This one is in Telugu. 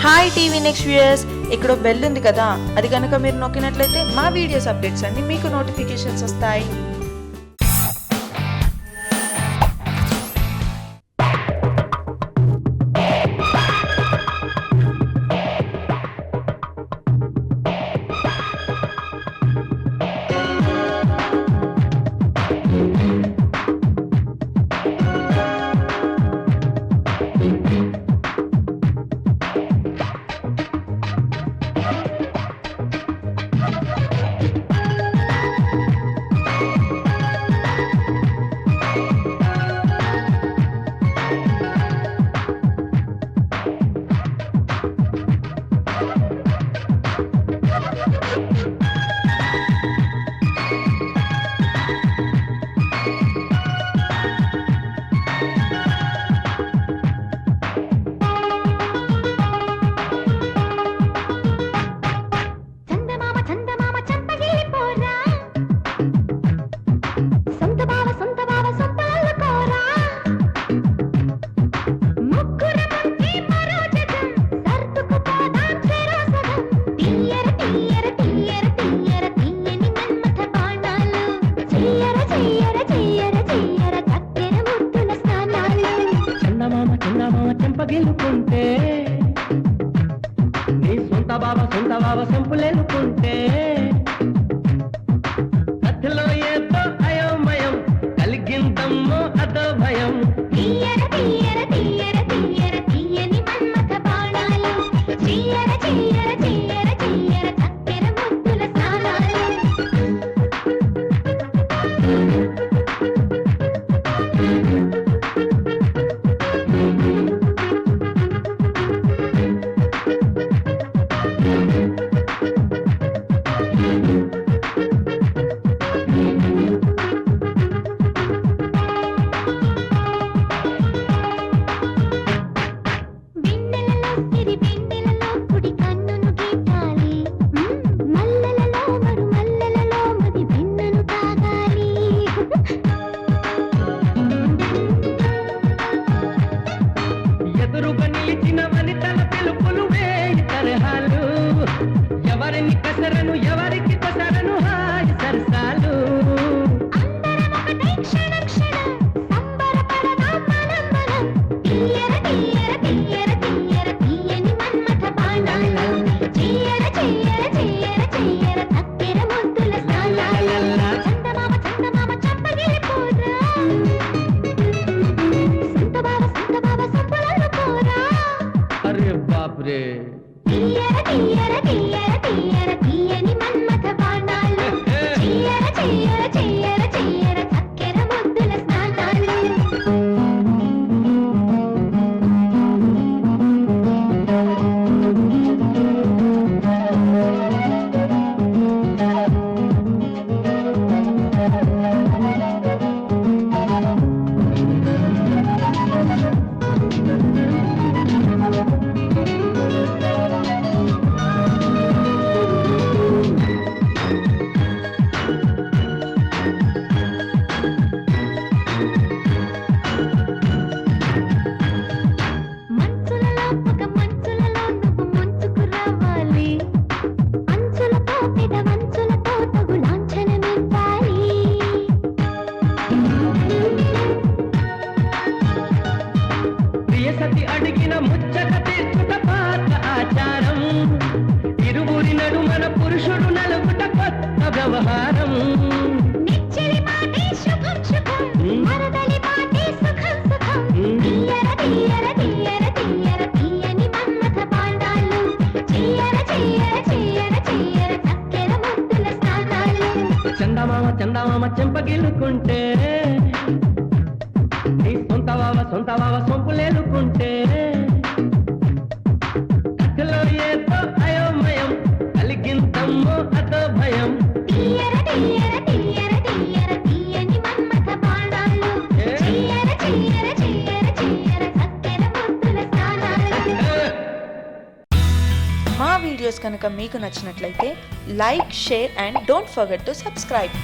హాయ్ టీవీ నెక్స్ట్ వ్యూయర్స్, ఇక్కడ బెల్ ఉంది కదా, అది కనుక మీరు నొక్కినట్లయితే మా వీడియోస్ అప్డేట్స్ అన్ని మీకు నోటిఫికేషన్స్ వస్తాయి. చెంపగిలుకుంటే నీ సొంత బావ సంపులేనుకుంటే కథలో ఏదో అయోమయం కలిగిందమ్మో అదో భయం. తీయర తీయర తీయర తీయర తీయని మన్మథ బాణాలు, తీయర తీయర తీయర తీయర చక్కెర ముద్దుల స్నానాలు. ఎవరిని కసరను ఎవరికి కసరను హాయి సరసాలు. అందరం ఒకటే క్షణం క్షణం సంబరపడదాం మనం మనం. తీయర తీయర తీయర తీయర తీయని మన్మథ బాణాలు, తీయర తీయర తీయర తీయర చక్కెర ముద్దుల స్నానాలు. చందమామ చంపగిలిపోరా, సొంత బావ సంపులను పోరా. అరే బాపురే. తీయర తీయర తీయర తీయర తీయని మన్మథ బాణాలు, తీయర తీయర తీయర తీయర చక్కెర ముద్దుల స్నానాలు. అడిగిన ముచ్చట తీర్చుట పాత ఆచారం, ఇరువురి నడుమన పురుషుడు నలుగుట కొత్త వ్యవహారం. నిచ్చిలి మాటే శుభం శుభం, మరదలి మాటే సుఖం సుఖం. తీయర తీయర తీయర తీయర తీయని మన్మథ బాణాలు, తీయర తీయర తీయర తీయర చక్కెర ముద్దుల స్నానాలు. చందమామ చెంపగిలుకుంటే నీ సొంత బావ సొంపులేనుకుంటే కథలో ఏదో అయోమయం కలిగిందమ్మో అదో భయం. తీయర తీయర తీయర తీయర తీయని మన్మథ బాణాలు, తీయర తీయర తీయర తీయర చక్కెర ముద్దుల స్నానాలు. మా వీడియోస్ కనుక మీకు నచ్చినట్లయితే like, share and don't forget to subscribe.